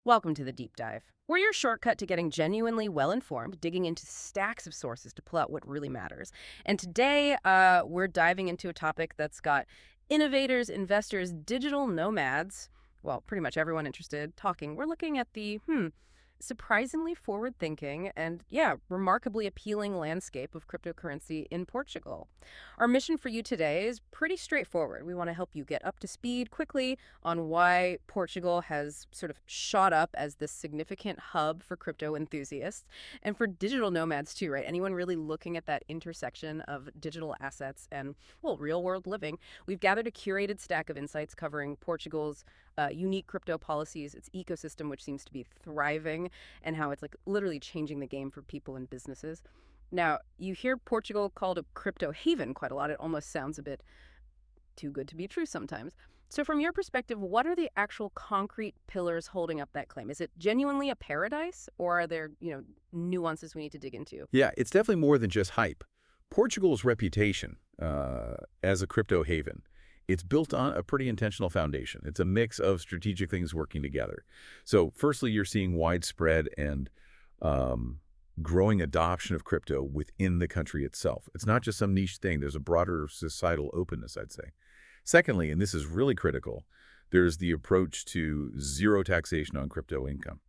Welcome to the Deep Dive. We're your shortcut to getting genuinely well-informed, digging into stacks of sources to pull out what really matters. And today, we're diving into a topic that's got innovators, investors, digital nomads, well, pretty much everyone interested, talking. We're looking at the, surprisingly forward-thinking and, yeah, remarkably appealing landscape of cryptocurrency in Portugal. Our mission for you today is pretty straightforward. We want to help you get up to speed quickly on why Portugal has sort of shot up as this significant hub for crypto enthusiasts and for digital nomads too, right? Anyone really looking at that intersection of digital assets and, well, real world living. We've gathered a curated stack of insights covering Portugal's unique crypto policies, its ecosystem, which seems to be thriving, and how it's like literally changing the game for people and businesses. Now, you hear Portugal called a crypto haven quite a lot. It almost sounds a bit too good to be true sometimes. So from your perspective, what are the actual concrete pillars holding up that claim? Is it genuinely a paradise, or are there, nuances we need to dig into? Yeah, it's definitely more than just hype. Portugal's reputation as a crypto haven, it's built on a pretty intentional foundation. It's a mix of strategic things working together. So firstly, you're seeing widespread and growing adoption of crypto within the country itself. It's not just some niche thing. There's a broader societal openness, I'd say. Secondly, and this is really critical, there's the approach to zero taxation on crypto income.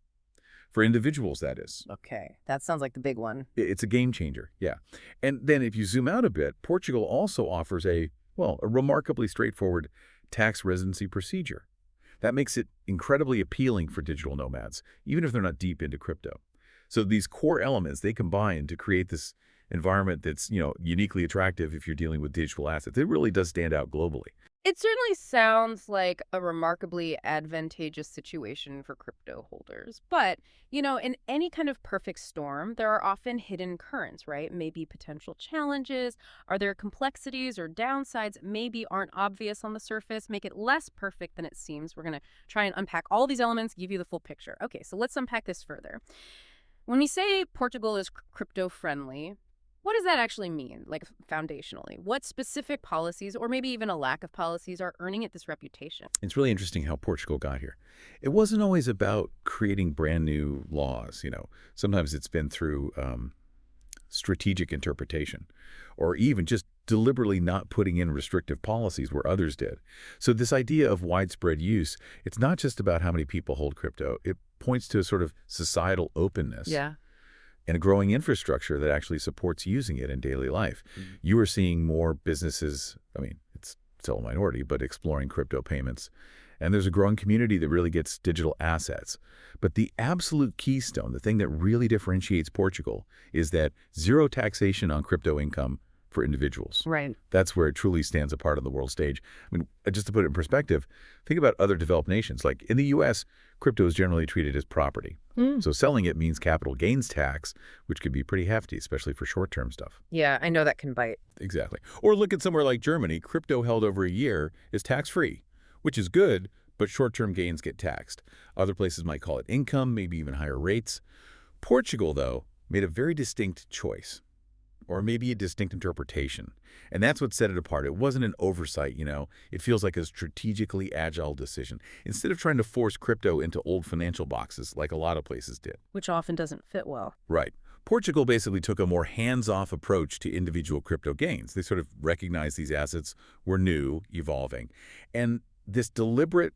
For individuals, that is. Okay, that sounds like the big one. It's a game changer, yeah. And then if you zoom out a bit, Portugal also offers a remarkably straightforward tax residency procedure. That makes it incredibly appealing for digital nomads, even if they're not deep into crypto. So these core elements, they combine to create this environment that's, uniquely attractive if you're dealing with digital assets. It really does stand out globally. It certainly sounds like a remarkably advantageous situation for crypto holders. But, in any kind of perfect storm, there are often hidden currents, right? Maybe potential challenges. Are there complexities or downsides maybe aren't obvious on the surface? Make it less perfect than it seems. We're going to try and unpack all these elements, give you the full picture. Okay, so let's unpack this further. When we say Portugal is crypto friendly, what does that actually mean, like foundationally? What specific policies, or maybe even a lack of policies, are earning it this reputation? It's really interesting how Portugal got here. It wasn't always about creating brand new laws. Sometimes it's been through strategic interpretation, or even just deliberately not putting in restrictive policies where others did. So this idea of widespread use, it's not just about how many people hold crypto. It points to a sort of societal openness. Yeah. And a growing infrastructure that actually supports using it in daily life. You are seeing more businesses, it's still a minority, but exploring crypto payments. And there's a growing community that really gets digital assets. But the absolute keystone, the thing that really differentiates Portugal, is that zero taxation on crypto income for individuals. Right. That's where it truly stands apart on the world stage. Just to put it in perspective, think about other developed nations. Like in the U.S., crypto is generally treated as property. So selling it means capital gains tax, which could be pretty hefty, especially for short-term stuff. Yeah, I know that can bite. Exactly. Or look at somewhere like Germany. Crypto held over a year is tax-free, which is good, but short-term gains get taxed. Other places might call it income, maybe even higher rates. Portugal, though, made a very distinct choice, or maybe a distinct interpretation. And that's what set it apart. It wasn't an oversight, It feels like a strategically agile decision. Instead of trying to force crypto into old financial boxes like a lot of places did. Which often doesn't fit well. Right. Portugal basically took a more hands-off approach to individual crypto gains. They sort of recognized these assets were new, evolving. And this deliberate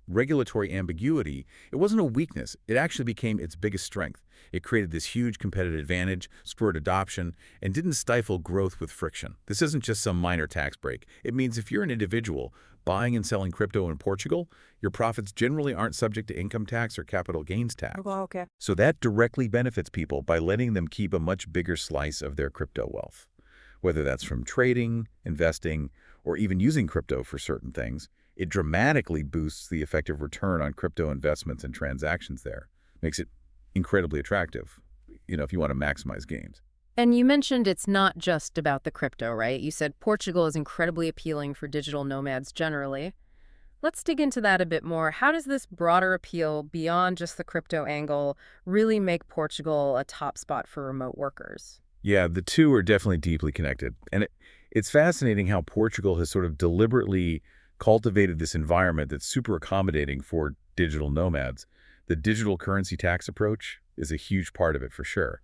regulatory ambiguity, it wasn't a weakness. It actually became its biggest strength. It created this huge competitive advantage, spurred adoption, and didn't stifle growth with friction. This isn't just some minor tax break. It means if you're an individual buying and selling crypto in Portugal, your profits generally aren't subject to income tax or capital gains tax. Oh, okay. So that directly benefits people by letting them keep a much bigger slice of their crypto wealth. Whether that's from trading, investing, or even using crypto for certain things, it dramatically boosts the effective return on crypto investments and transactions there. Makes it incredibly attractive, if you want to maximize gains. And you mentioned it's not just about the crypto, right? You said Portugal is incredibly appealing for digital nomads generally. Let's dig into that a bit more. How does this broader appeal beyond just the crypto angle really make Portugal a top spot for remote workers? Yeah, the two are definitely deeply connected. And it's fascinating how Portugal has sort of deliberately cultivated this environment that's super accommodating for digital nomads, the digital currency tax approach is a huge part of it for sure.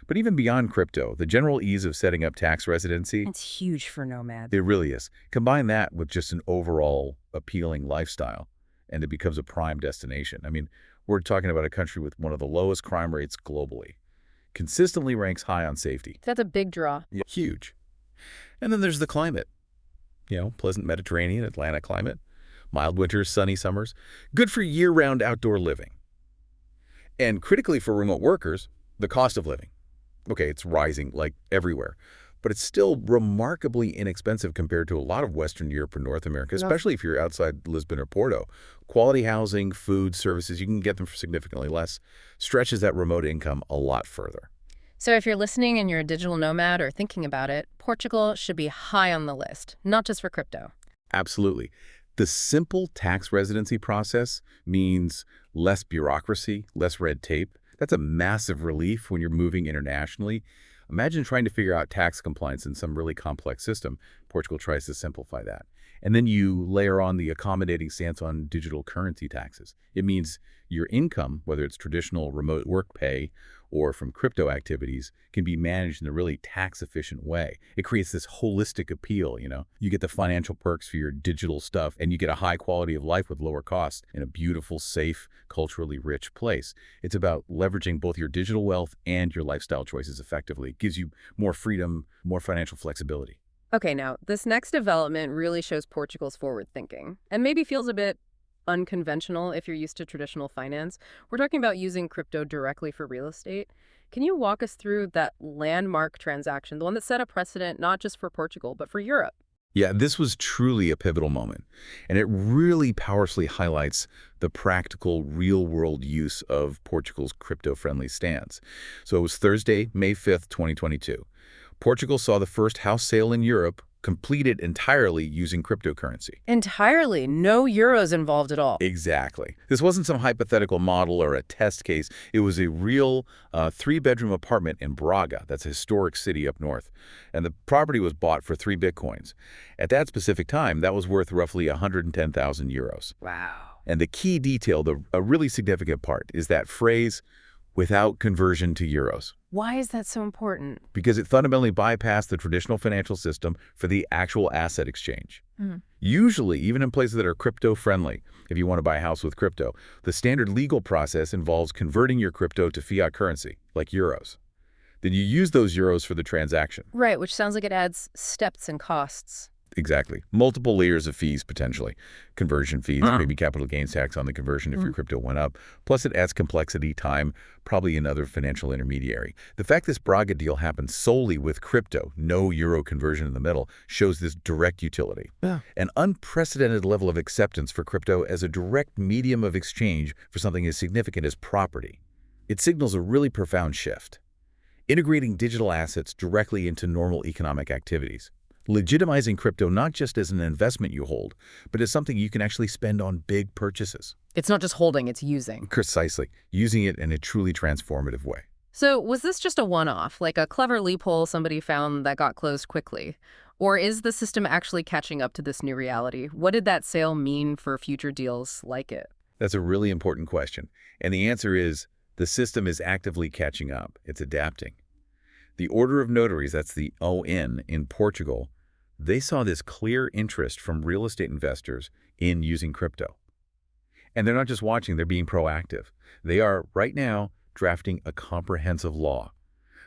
But even beyond crypto, the general ease of setting up tax residency, It's huge for nomads. it really is. Combine that with just an overall appealing lifestyle, and it becomes a prime destination. I mean, we're talking about a country with one of the lowest crime rates globally, consistently ranks high on safety. That's a big draw. Yeah. Huge. And then there's the climate. Pleasant Mediterranean, Atlantic climate, mild winters, sunny summers, good for year-round outdoor living. And critically for remote workers, the cost of living. Okay, it's rising like everywhere, but it's still remarkably inexpensive compared to a lot of Western Europe or North America, especially if you're outside Lisbon or Porto. Quality housing, food, services, you can get them for significantly less, stretches that remote income a lot further. So if you're listening and you're a digital nomad or thinking about it, Portugal should be high on the list, not just for crypto. Absolutely. The simple tax residency process means less bureaucracy, less red tape. That's a massive relief when you're moving internationally. Imagine trying to figure out tax compliance in some really complex system. Portugal tries to simplify that. And then you layer on the accommodating stance on digital currency taxes. It means your income, whether it's traditional remote work pay or from crypto activities, can be managed in a really tax-efficient way. It creates this holistic appeal, You get the financial perks for your digital stuff, and you get a high quality of life with lower costs in a beautiful, safe, culturally rich place. It's about leveraging both your digital wealth and your lifestyle choices effectively. It gives you more freedom, more financial flexibility. Okay, now, this next development really shows Portugal's forward thinking, and maybe feels a bit unconventional if you're used to traditional finance. We're talking about using crypto directly for real estate. Can you walk us through that landmark transaction, the one that set a precedent not just for Portugal, but for Europe? Yeah, this was truly a pivotal moment, and it really powerfully highlights the practical, real-world use of Portugal's crypto-friendly stance. So it was Thursday, May 5th, 2022. Portugal saw the first house sale in Europe completed entirely using cryptocurrency. Entirely. No euros involved at all. Exactly. This wasn't some hypothetical model or a test case. It was a real three-bedroom apartment in Braga. That's a historic city up north. And the property was bought for 3 bitcoins. At that specific time, that was worth roughly 110,000 euros. Wow. And the key detail, a really significant part, is that phrase, without conversion to euros. Why is that so important? Because it fundamentally bypassed the traditional financial system for the actual asset exchange. Usually, even in places that are crypto-friendly, if you want to buy a house with crypto, the standard legal process involves converting your crypto to fiat currency, like euros. Then you use those euros for the transaction. Right, which sounds like it adds steps and costs. Exactly. Multiple layers of fees, potentially. Conversion fees, maybe capital gains tax on the conversion if your crypto went up. Plus, it adds complexity, time, probably another financial intermediary. The fact this Braga deal happened solely with crypto, no euro conversion in the middle, shows this direct utility. Yeah. An unprecedented level of acceptance for crypto as a direct medium of exchange for something as significant as property. It signals a really profound shift. Integrating digital assets directly into normal economic activities. Legitimizing crypto not just as an investment you hold, but as something you can actually spend on big purchases. It's not just holding, it's using. Precisely. Using it in a truly transformative way. So was this just a one-off, like a clever loophole somebody found that got closed quickly? Or is the system actually catching up to this new reality? What did that sale mean for future deals like it? That's a really important question. And the answer is the system is actively catching up. It's adapting. The Order of Notaries, that's the ON in Portugal, they saw this clear interest from real estate investors in using crypto. And they're not just watching, they're being proactive. They are, right now, drafting a comprehensive law.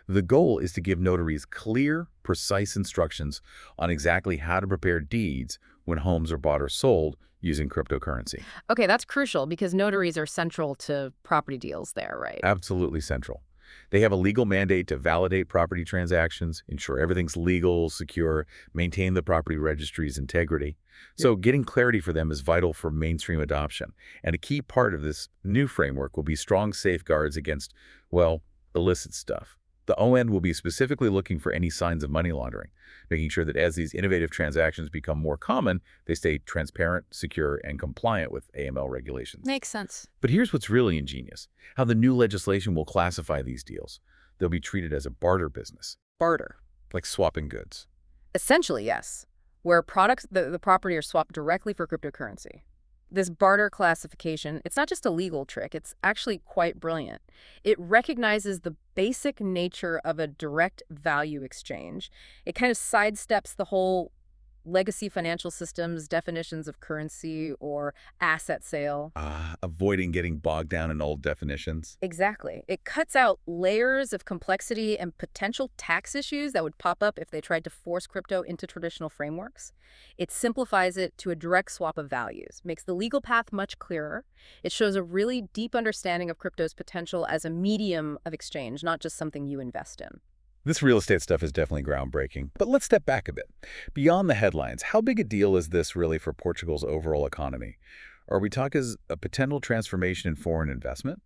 The goal is to give notaries clear, precise instructions on exactly how to prepare deeds when homes are bought or sold using cryptocurrency. Okay, that's crucial because notaries are central to property deals there, right? Absolutely central. They have a legal mandate to validate property transactions, ensure everything's legal, secure, maintain the property registry's integrity. So getting clarity for them is vital for mainstream adoption. And a key part of this new framework will be strong safeguards against, well, illicit stuff. The ON will be specifically looking for any signs of money laundering, making sure that as these innovative transactions become more common, they stay transparent, secure, and compliant with AML regulations. Makes sense. But here's what's really ingenious, how the new legislation will classify these deals. They'll be treated as a barter business. Barter. Like swapping goods. Essentially, yes. Where products, the property are swapped directly for cryptocurrency. This barter classification, it's not just a legal trick, it's actually quite brilliant. It recognizes the basic nature of a direct value exchange. It kind of sidesteps the whole legacy financial systems definitions of currency or asset sale. Avoiding getting bogged down in old definitions. Exactly. It cuts out layers of complexity and potential tax issues that would pop up if they tried to force crypto into traditional frameworks. It simplifies it to a direct swap of values, makes the legal path much clearer. It shows a really deep understanding of crypto's potential as a medium of exchange, not just something you invest in. This real estate stuff is definitely groundbreaking. But let's step back a bit. Beyond the headlines, how big a deal is this really for Portugal's overall economy? Are we talking as a potential transformation in foreign investment?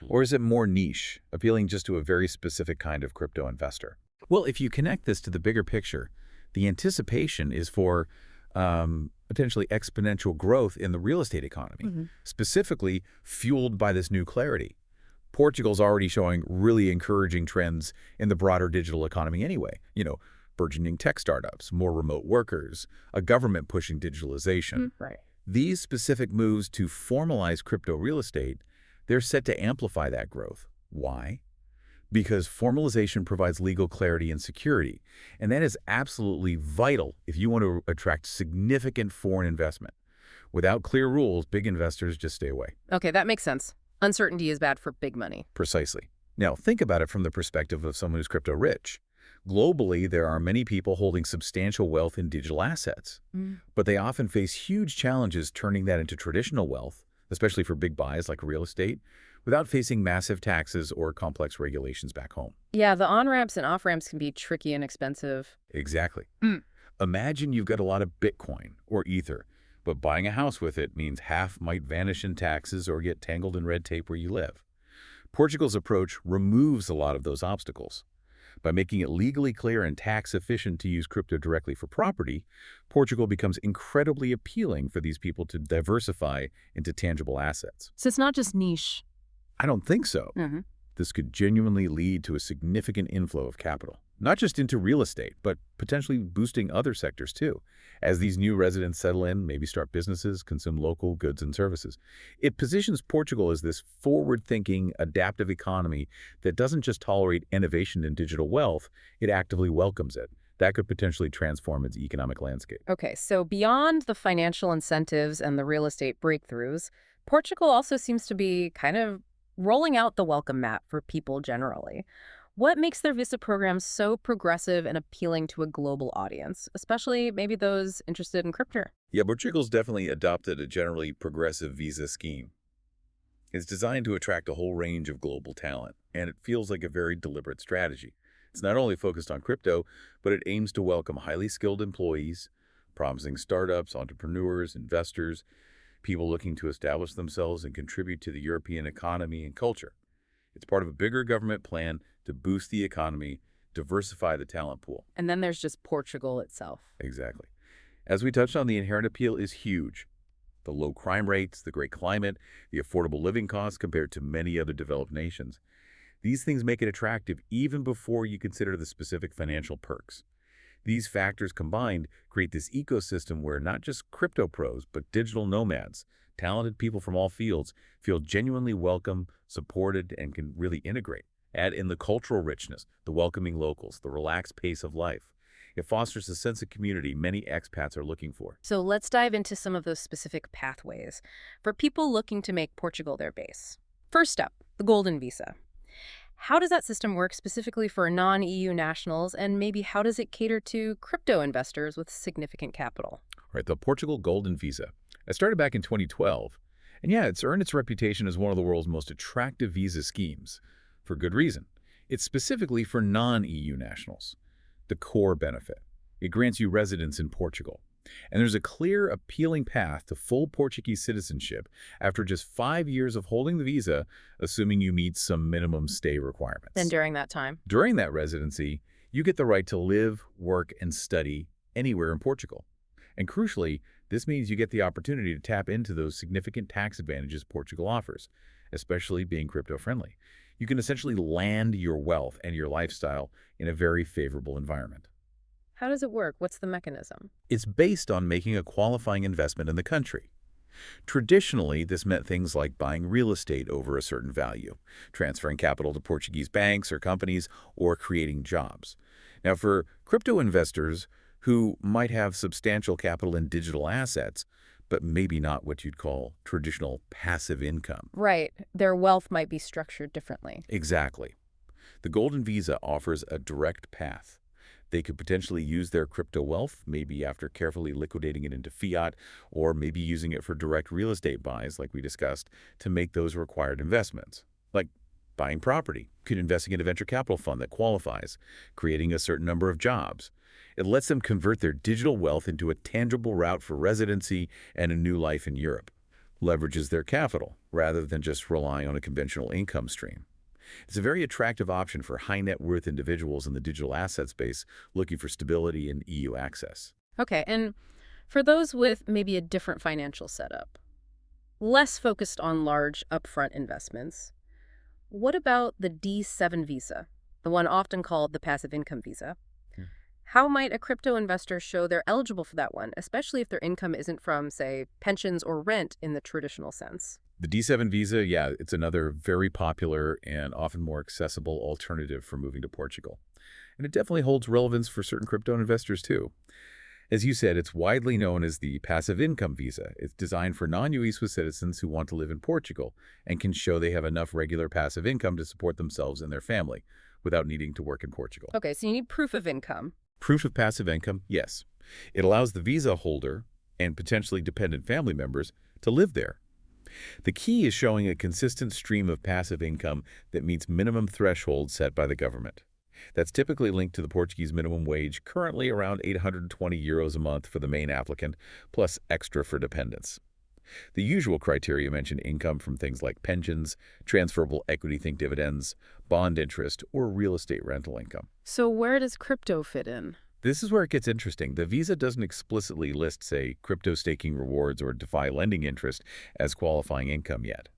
Or is it more niche, appealing just to a very specific kind of crypto investor? Well, if you connect this to the bigger picture, the anticipation is for potentially exponential growth in the real estate economy, specifically fueled by this new clarity. Portugal's already showing really encouraging trends in the broader digital economy anyway. Burgeoning tech startups, more remote workers, a government pushing digitalization. Right. These specific moves to formalize crypto real estate, they're set to amplify that growth. Why? Because formalization provides legal clarity and security, and that is absolutely vital if you want to attract significant foreign investment. Without clear rules, big investors just stay away. Okay, that makes sense. Uncertainty is bad for big money. Precisely. Now, think about it from the perspective of someone who's crypto rich. Globally, there are many people holding substantial wealth in digital assets, but they often face huge challenges turning that into traditional wealth, especially for big buys like real estate, without facing massive taxes or complex regulations back home. Yeah, the on-ramps and off-ramps can be tricky and expensive. Exactly. Imagine you've got a lot of Bitcoin or Ether, but buying a house with it means half might vanish in taxes or get tangled in red tape where you live. Portugal's approach removes a lot of those obstacles. By making it legally clear and tax efficient to use crypto directly for property, Portugal becomes incredibly appealing for these people to diversify into tangible assets. So it's not just niche. I don't think so. This could genuinely lead to a significant inflow of capital, not just into real estate, but potentially boosting other sectors too. As these new residents settle in, maybe start businesses, consume local goods and services. It positions Portugal as this forward-thinking, adaptive economy that doesn't just tolerate innovation in digital wealth, it actively welcomes it. That could potentially transform its economic landscape. Okay, so beyond the financial incentives and the real estate breakthroughs, Portugal also seems to be kind of rolling out the welcome mat for people generally. What makes their visa program so progressive and appealing to a global audience, especially maybe those interested in crypto? Yeah, Portugal's definitely adopted a generally progressive visa scheme. It's designed to attract a whole range of global talent, and it feels like a very deliberate strategy. It's not only focused on crypto, but it aims to welcome highly skilled employees, promising startups, entrepreneurs, investors, people looking to establish themselves and contribute to the European economy and culture. It's part of a bigger government plan to boost the economy, diversify the talent pool. And then there's just Portugal itself. Exactly. As we touched on, the inherent appeal is huge. The low crime rates, the great climate, the affordable living costs compared to many other developed nations. These things make it attractive even before you consider the specific financial perks. These factors combined create this ecosystem where not just crypto pros, but digital nomads, talented people from all fields, feel genuinely welcome, supported, and can really integrate. Add in the cultural richness, the welcoming locals, the relaxed pace of life. It fosters a sense of community many expats are looking for. So let's dive into some of those specific pathways for people looking to make Portugal their base. First up, the Golden Visa. How does that system work specifically for non-EU nationals, and maybe how does it cater to crypto investors with significant capital? Right, the Portugal Golden Visa. It started back in 2012. And yeah, it's earned its reputation as one of the world's most attractive visa schemes. For good reason. It's specifically for non-EU nationals. The core benefit. It grants you residence in Portugal. And there's a clear, appealing path to full Portuguese citizenship after just 5 years of holding the visa, assuming you meet some minimum stay requirements. Then during that time? During that residency, you get the right to live, work, and study anywhere in Portugal. And crucially, this means you get the opportunity to tap into those significant tax advantages Portugal offers, especially being crypto-friendly. You can essentially land your wealth and your lifestyle in a very favorable environment. How does it work? What's the mechanism? It's based on making a qualifying investment in the country. Traditionally, this meant things like buying real estate over a certain value, transferring capital to Portuguese banks or companies, or creating jobs. Now, for crypto investors who might have substantial capital in digital assets, but maybe not what you'd call traditional passive income. Right. Their wealth might be structured differently. Exactly. The Golden Visa offers a direct path. They could potentially use their crypto wealth, maybe after carefully liquidating it into fiat, or maybe using it for direct real estate buys, like we discussed, to make those required investments. Like buying property, could investing in a venture capital fund that qualifies, creating a certain number of jobs. It lets them convert their digital wealth into a tangible route for residency and a new life in Europe. Leverages their capital, rather than just relying on a conventional income stream. It's a very attractive option for high net worth individuals in the digital asset space looking for stability and EU access. Okay, and for those with maybe a different financial setup, less focused on large upfront investments, what about the D7 visa, the one often called the passive income visa? Hmm. How might a crypto investor show they're eligible for that one, especially if their income isn't from, say, pensions or rent in the traditional sense? The D7 visa, yeah, it's another very popular and often more accessible alternative for moving to Portugal. And it definitely holds relevance for certain crypto investors too. As you said, it's widely known as the passive income visa. It's designed for non-UE Swiss citizens who want to live in Portugal and can show they have enough regular passive income to support themselves and their family without needing to work in Portugal. Okay, so you need proof of income. Proof of passive income, yes. It allows the visa holder and potentially dependent family members to live there. The key is showing a consistent stream of passive income that meets minimum thresholds set by the government. That's typically linked to the Portuguese minimum wage, currently around €820 a month for the main applicant, plus extra for dependents. The usual criteria mention income from things like pensions, transferable equity-think dividends, bond interest, or real estate rental income. So where does crypto fit in? This is where it gets interesting. The visa doesn't explicitly list, say, crypto staking rewards or DeFi lending interest as qualifying income yet.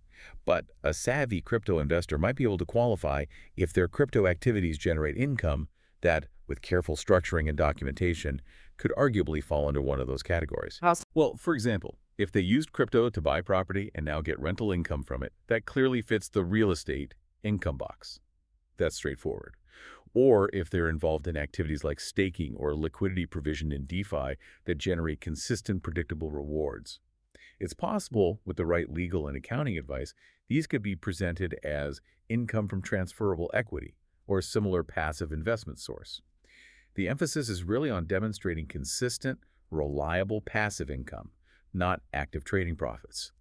But a savvy crypto investor might be able to qualify if their crypto activities generate income that, with careful structuring and documentation, could arguably fall under one of those categories. Well, for example, if they used crypto to buy property and now get rental income from it, that clearly fits the real estate income box. That's straightforward. Or if they're involved in activities like staking or liquidity provision in DeFi that generate consistent, predictable rewards. It's possible, with the right legal and accounting advice, these could be presented as income from transferable equity or a similar passive investment source. The emphasis is really on demonstrating consistent, reliable passive income, not active trading profits.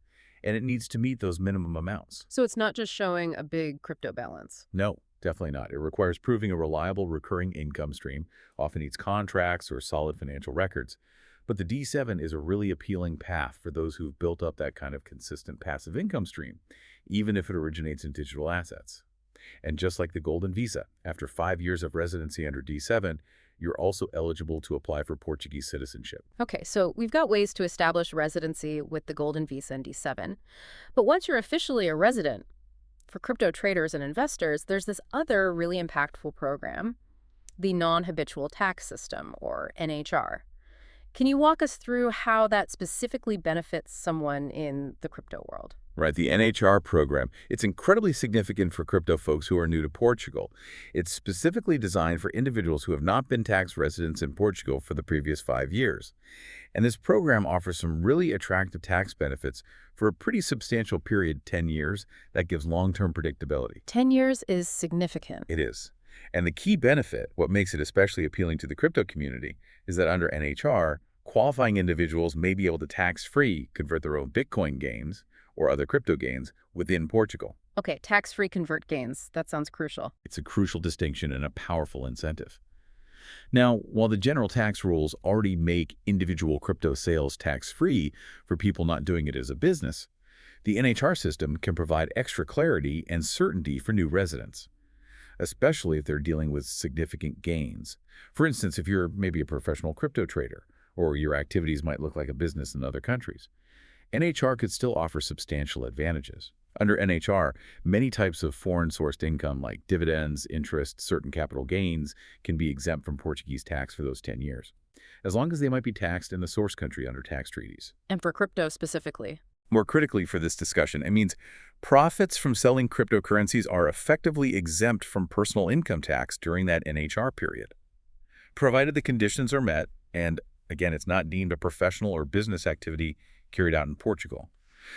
And it needs to meet those minimum amounts. So it's not just showing a big crypto balance. No, definitely not. It requires proving a reliable recurring income stream, often needs contracts or solid financial records. But the D7 is a really appealing path for those who've built up that kind of consistent passive income stream, even if it originates in digital assets. And just like the Golden Visa, after 5 years of residency under D7, you're also eligible to apply for Portuguese citizenship. Okay, so we've got ways to establish residency with the Golden Visa and D7. But once you're officially a resident, for crypto traders and investors, there's this other really impactful program, the non-habitual tax system, or NHR. Can you walk us through how that specifically benefits someone in the crypto world? Right, the NHR program, it's incredibly significant for crypto folks who are new to Portugal. It's specifically designed for individuals who have not been tax residents in Portugal for the previous 5 years. And this program offers some really attractive tax benefits for a pretty substantial period, 10 years, that gives long-term predictability. 10 years is significant. It is. And the key benefit, what makes it especially appealing to the crypto community, is that under NHR, qualifying individuals may be able to tax-free convert their own Bitcoin gains or other crypto gains within Portugal. Okay, tax-free convert gains. That sounds crucial. It's a crucial distinction and a powerful incentive. Now, while the general tax rules already make individual crypto sales tax-free for people not doing it as a business, the NHR system can provide extra clarity and certainty for new residents, especially if they're dealing with significant gains. For instance, if you're maybe a professional crypto trader, or your activities might look like a business in other countries, NHR could still offer substantial advantages. Under NHR, many types of foreign-sourced income like dividends, interest, certain capital gains can be exempt from Portuguese tax for those 10 years, as long as they might be taxed in the source country under tax treaties. And for crypto specifically? More critically for this discussion, it means profits from selling cryptocurrencies are effectively exempt from personal income tax during that NHR period, provided the conditions are met and, again, it's not deemed a professional or business activity carried out in Portugal.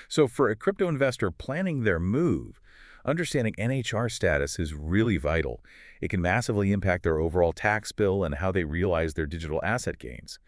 So for a crypto investor planning their move, understanding NHR status is really vital. It can massively impact their overall tax bill and how they realize their digital asset gains.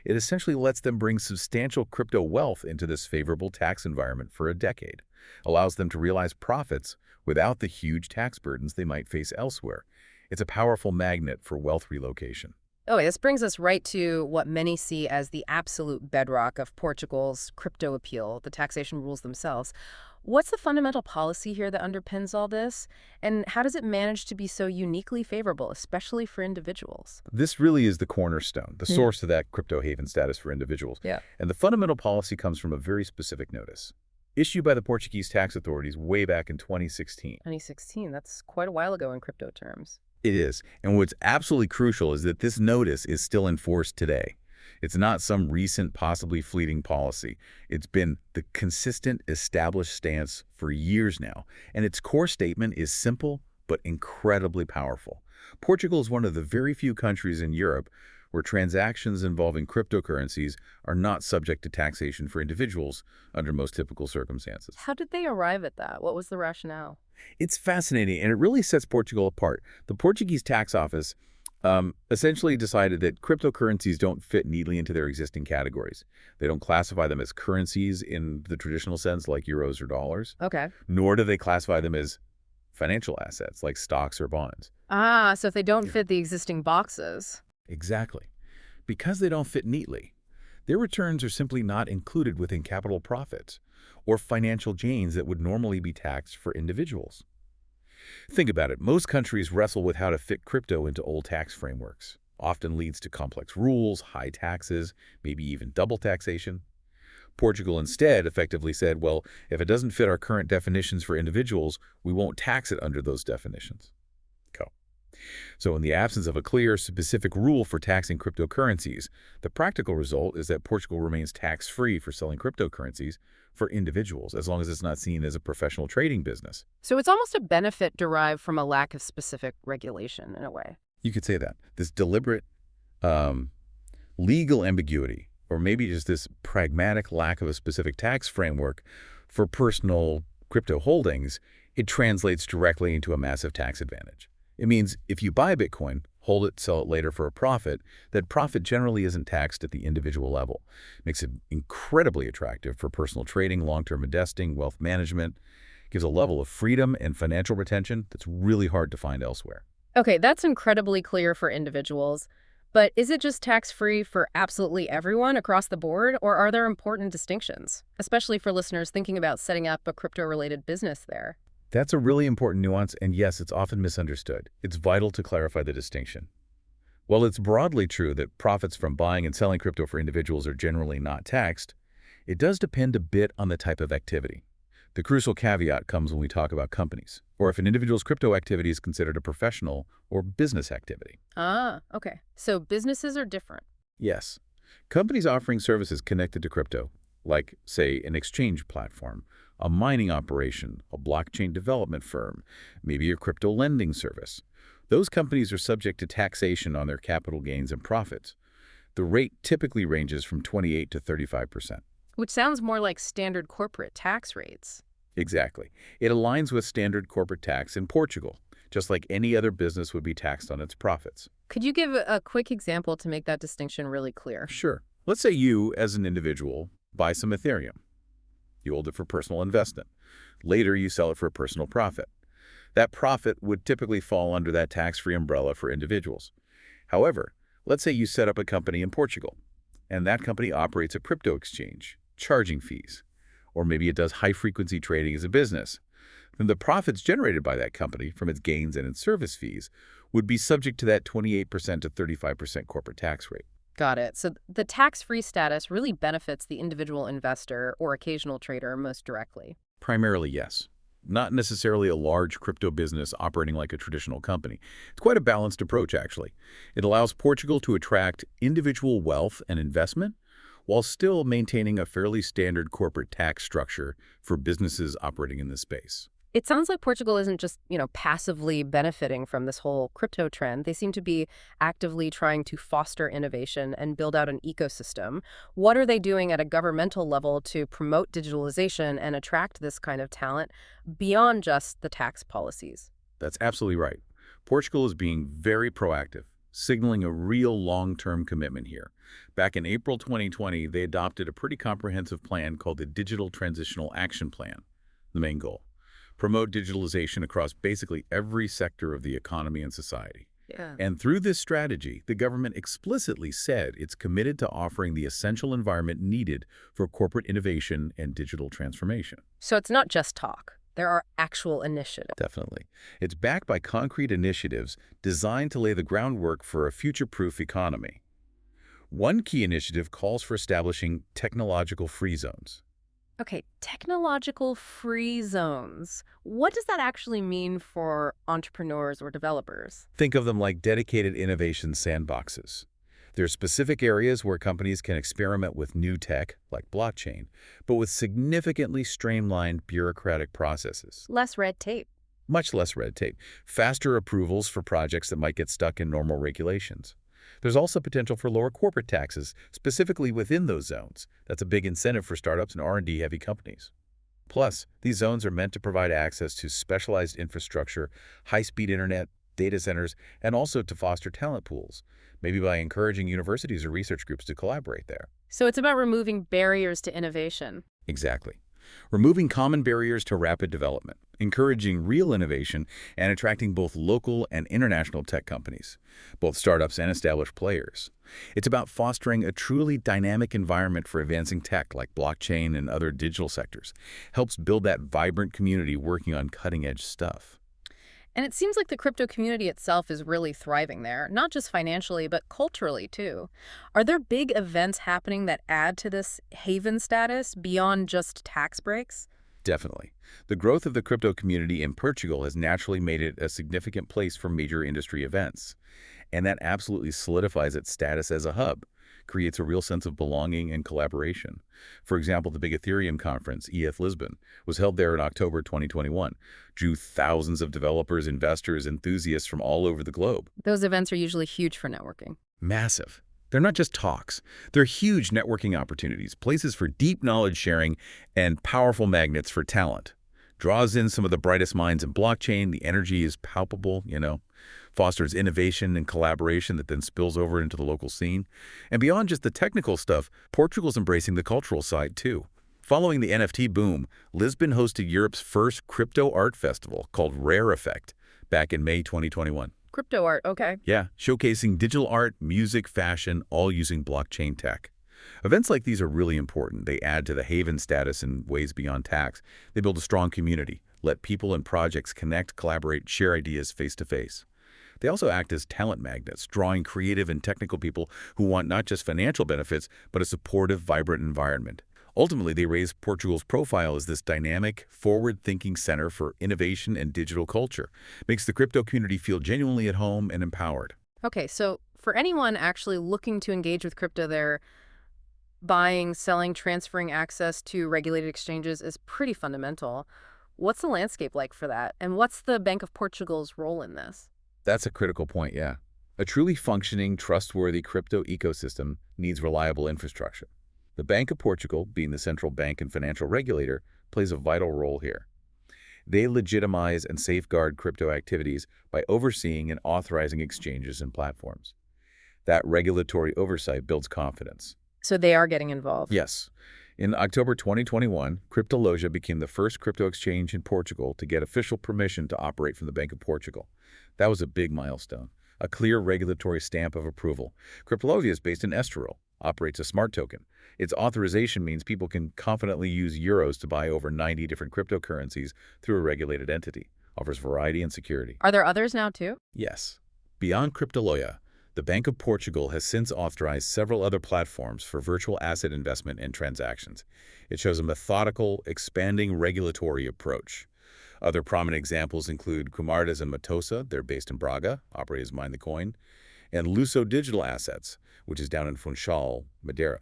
It essentially lets them bring substantial crypto wealth into this favorable tax environment for a decade, allows them to realize profits without the huge tax burdens they might face elsewhere. It's a powerful magnet for wealth relocation. Oh, this brings us right to what many see as the absolute bedrock of Portugal's crypto appeal, the taxation rules themselves. What's the fundamental policy here that underpins all this? And how does it manage to be so uniquely favorable, especially for individuals? This really is the cornerstone, the source of that crypto haven status for individuals. Yeah. And the fundamental policy comes from a very specific notice, issued by the Portuguese tax authorities way back in 2016. 2016, that's quite a while ago in crypto terms. It is. And what's absolutely crucial is that this notice is still in force today. It's not some recent, possibly fleeting policy. It's been the consistent, established stance for years now. And its core statement is simple, but incredibly powerful. Portugal is one of the very few countries in Europe where transactions involving cryptocurrencies are not subject to taxation for individuals under most typical circumstances. How did they arrive at that? What was the rationale? It's fascinating, and it really sets Portugal apart. The Portuguese tax office essentially decided that cryptocurrencies don't fit neatly into their existing categories. They don't classify them as currencies in the traditional sense like euros or dollars, Okay. nor do they classify them as financial assets like stocks or bonds. Ah, so if they don't fit the existing boxes. Exactly. Because they don't fit neatly, their returns are simply not included within capital profits or financial gains that would normally be taxed for individuals. Think about it. Most countries wrestle with how to fit crypto into old tax frameworks. Often leads to complex rules, high taxes, maybe even double taxation. Portugal instead effectively said, well, if it doesn't fit our current definitions for individuals, we won't tax it under those definitions. So in the absence of a clear, specific rule for taxing cryptocurrencies, the practical result is that Portugal remains tax-free for selling cryptocurrencies for individuals, as long as it's not seen as a professional trading business. So it's almost a benefit derived from a lack of specific regulation in a way. You could say that. This deliberate legal ambiguity, or maybe just this pragmatic lack of a specific tax framework for personal crypto holdings, it translates directly into a massive tax advantage. It means if you buy Bitcoin, hold it, sell it later for a profit, that profit generally isn't taxed at the individual level. Makes it incredibly attractive for personal trading, long-term investing, wealth management. Gives a level of freedom and financial retention that's really hard to find elsewhere. Okay, that's incredibly clear for individuals. But is it just tax-free for absolutely everyone across the board, or are there important distinctions, especially for listeners thinking about setting up a crypto-related business there? That's a really important nuance, and yes, it's often misunderstood. It's vital to clarify the distinction. While it's broadly true that profits from buying and selling crypto for individuals are generally not taxed, it does depend a bit on the type of activity. The crucial caveat comes when we talk about companies, or if an individual's crypto activity is considered a professional or business activity. Ah, okay. So businesses are different. Yes. Companies offering services connected to crypto, like, say, an exchange platform, a mining operation, a blockchain development firm, maybe a crypto lending service. Those companies are subject to taxation on their capital gains and profits. The rate typically ranges from 28 to 35%. Which sounds more like standard corporate tax rates. Exactly. It aligns with standard corporate tax in Portugal, just like any other business would be taxed on its profits. Could you give a quick example to make that distinction really clear? Sure. Let's say you, as an individual, buy some Ethereum. You hold it for personal investment. Later, you sell it for a personal profit. That profit would typically fall under that tax-free umbrella for individuals. However, let's say you set up a company in Portugal, and that company operates a crypto exchange, charging fees. Or maybe it does high-frequency trading as a business. Then the profits generated by that company from its gains and its service fees would be subject to that 28% to 35% corporate tax rate. Got it. So the tax-free status really benefits the individual investor or occasional trader most directly. Primarily, yes. not necessarily a large crypto business operating like a traditional company. It's quite a balanced approach, actually. It allows Portugal to attract individual wealth and investment while still maintaining a fairly standard corporate tax structure for businesses operating in this space. It sounds like Portugal isn't just, passively benefiting from this whole crypto trend. They seem to be actively trying to foster innovation and build out an ecosystem. What are they doing at a governmental level to promote digitalization and attract this kind of talent beyond just the tax policies? That's absolutely right. Portugal is being very proactive, signaling a real long-term commitment here. Back in April 2020, they adopted a pretty comprehensive plan called the Digital Transitional Action Plan. The main goal: promote digitalization across basically every sector of the economy and society. Yeah. And through this strategy, the government explicitly said it's committed to offering the essential environment needed for corporate innovation and digital transformation. So it's not just talk. There are actual initiatives. Definitely. It's backed by concrete initiatives designed to lay the groundwork for a future-proof economy. One key initiative calls for establishing technological free zones. Okay, technological free zones. What does that actually mean for entrepreneurs or developers? Think of them like dedicated innovation sandboxes. There are specific areas where companies can experiment with new tech, like blockchain, but with significantly streamlined bureaucratic processes. Less red tape. Much less red tape, faster approvals for projects that might get stuck in normal regulations. There's also potential for lower corporate taxes, specifically within those zones. That's a big incentive for startups and R&D heavy companies. Plus, these zones are meant to provide access to specialized infrastructure, high-speed internet, data centers, and also to foster talent pools, maybe by encouraging universities or research groups to collaborate there. So it's about removing barriers to innovation. Exactly. Removing common barriers to rapid development, encouraging real innovation, and attracting both local and international tech companies, both startups and established players. It's about fostering a truly dynamic environment for advancing tech like blockchain and other digital sectors. Helps build that vibrant community working on cutting-edge stuff. And it seems like the crypto community itself is really thriving there, not just financially, but culturally too. Are there big events happening that add to this haven status beyond just tax breaks? Definitely. The growth of the crypto community in Portugal has naturally made it a significant place for major industry events. And that absolutely solidifies its status as a hub, creates a real sense of belonging and collaboration. For example, the big Ethereum conference, ETH Lisbon, was held there in October 2021, drew thousands of developers, investors, enthusiasts from all over the globe. Those events are usually huge for networking. Massive. They're not just talks. They're huge networking opportunities, places for deep knowledge sharing, and powerful magnets for talent. Draws in some of the brightest minds in blockchain. The energy is palpable, fosters innovation and collaboration that then spills over into the local scene. And beyond just the technical stuff, Portugal's embracing the cultural side too. Following the NFT boom, Lisbon hosted Europe's first crypto art festival called Rare Effect back in May 2021. Crypto art, okay. Yeah, showcasing digital art, music, fashion, all using blockchain tech. Events like these are really important. They add to the haven status in ways beyond tax. They build a strong community, let people and projects connect, collaborate, share ideas face to face. They also act as talent magnets, drawing creative and technical people who want not just financial benefits, but a supportive, vibrant environment. Ultimately, they raise Portugal's profile as this dynamic, forward-thinking center for innovation and digital culture. Makes the crypto community feel genuinely at home and empowered. Okay, so for anyone actually looking to engage with crypto there, buying, selling, transferring access to regulated exchanges is pretty fundamental. What's the landscape like for that? And what's the Bank of Portugal's role in this? That's a critical point, yeah. A truly functioning, trustworthy crypto ecosystem needs reliable infrastructure. The Bank of Portugal, being the central bank and financial regulator, plays a vital role here. They legitimize and safeguard crypto activities by overseeing and authorizing exchanges and platforms. That regulatory oversight builds confidence. So they are getting involved. Yes. In October 2021, Cryptologia became the first crypto exchange in Portugal to get official permission to operate from the Bank of Portugal. That was a big milestone, a clear regulatory stamp of approval. Cryptologia is based in Estoril, operates a smart token. Its authorization means people can confidently use euros to buy over 90 different cryptocurrencies through a regulated entity. Offers variety and security. Are there others now too? Yes. Beyond Cryptologia, the Bank of Portugal has since authorized several other platforms for virtual asset investment and transactions. It shows a methodical, expanding regulatory approach. Other prominent examples include Kumardas and Matosa, they're based in Braga, operate as Mind the Coin, and Luso Digital Assets, which is down in Funchal, Madeira.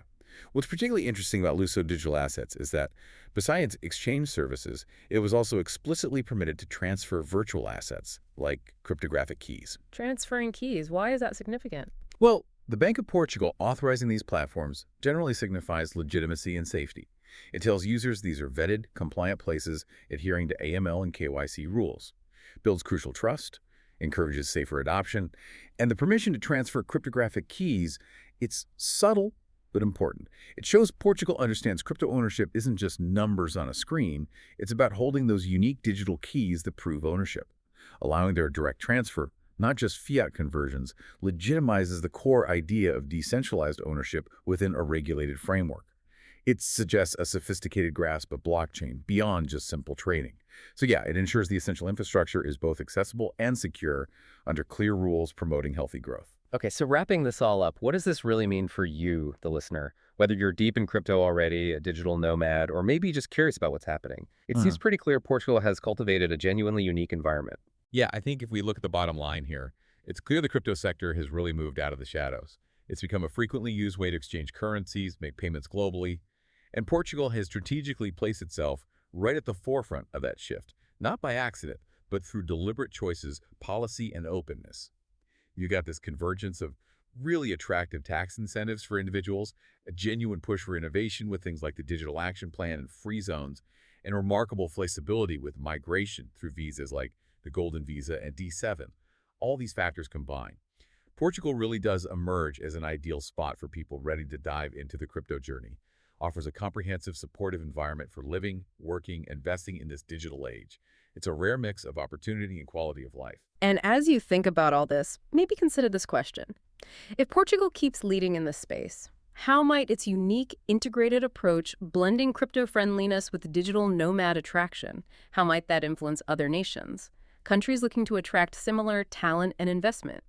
What's particularly interesting about Luso Digital Assets is that, besides exchange services, it was also explicitly permitted to transfer virtual assets, like cryptographic keys. Transferring keys. Why is that significant? Well, the Bank of Portugal authorizing these platforms generally signifies legitimacy and safety. It tells users these are vetted, compliant places adhering to AML and KYC rules, builds crucial trust, encourages safer adoption, and the permission to transfer cryptographic keys, it's subtle but important. It shows Portugal understands crypto ownership isn't just numbers on a screen, it's about holding those unique digital keys that prove ownership. Allowing their direct transfer, not just fiat conversions, legitimizes the core idea of decentralized ownership within a regulated framework. It suggests a sophisticated grasp of blockchain beyond just simple trading. So yeah, it ensures the essential infrastructure is both accessible and secure under clear rules promoting healthy growth. Okay, so wrapping this all up, what does this really mean for you, the listener? Whether you're deep in crypto already, a digital nomad, or maybe just curious about what's happening, it seems pretty clear Portugal has cultivated a genuinely unique environment. Yeah, I think if we look at the bottom line here, it's clear the crypto sector has really moved out of the shadows. It's become a frequently used way to exchange currencies, make payments globally, and Portugal has strategically placed itself right at the forefront of that shift, not by accident, but through deliberate choices, policy, and openness. You got this convergence of really attractive tax incentives for individuals, a genuine push for innovation with things like the Digital Action Plan and free zones, and remarkable flexibility with migration through visas like the Golden Visa and D7. All these factors combine. Portugal really does emerge as an ideal spot for people ready to dive into the crypto journey, offers a comprehensive, supportive environment for living, working, investing in this digital age. It's a rare mix of opportunity and quality of life. And as you think about all this, maybe consider this question. If Portugal keeps leading in this space, how might its unique integrated approach blending crypto-friendliness with digital nomad attraction, how might that influence other nations? Countries looking to attract similar talent and investment.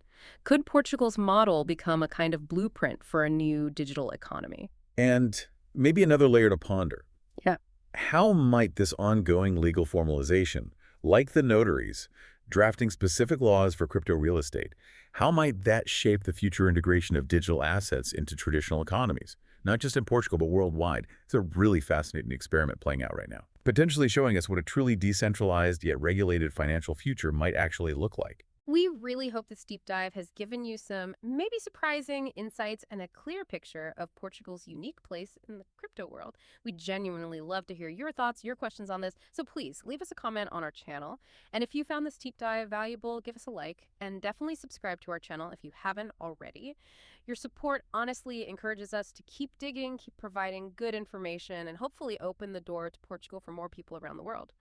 Could Portugal's model become a kind of blueprint for a new digital economy? And maybe another layer to ponder. Yeah. How might this ongoing legal formalization, like the notaries, drafting specific laws for crypto real estate, how might that shape the future integration of digital assets into traditional economies? Not just in Portugal, but worldwide. It's a really fascinating experiment playing out right now, potentially showing us what a truly decentralized yet regulated financial future might actually look like. We really hope this deep dive has given you some maybe surprising insights and a clear picture of Portugal's unique place in the crypto world. We genuinely love to hear your thoughts, your questions on this, so please leave us a comment on our channel. And if you found this deep dive valuable, give us a like and definitely subscribe to our channel if you haven't already. Your support honestly encourages us to keep digging, keep providing good information, and hopefully open the door to Portugal for more people around the world.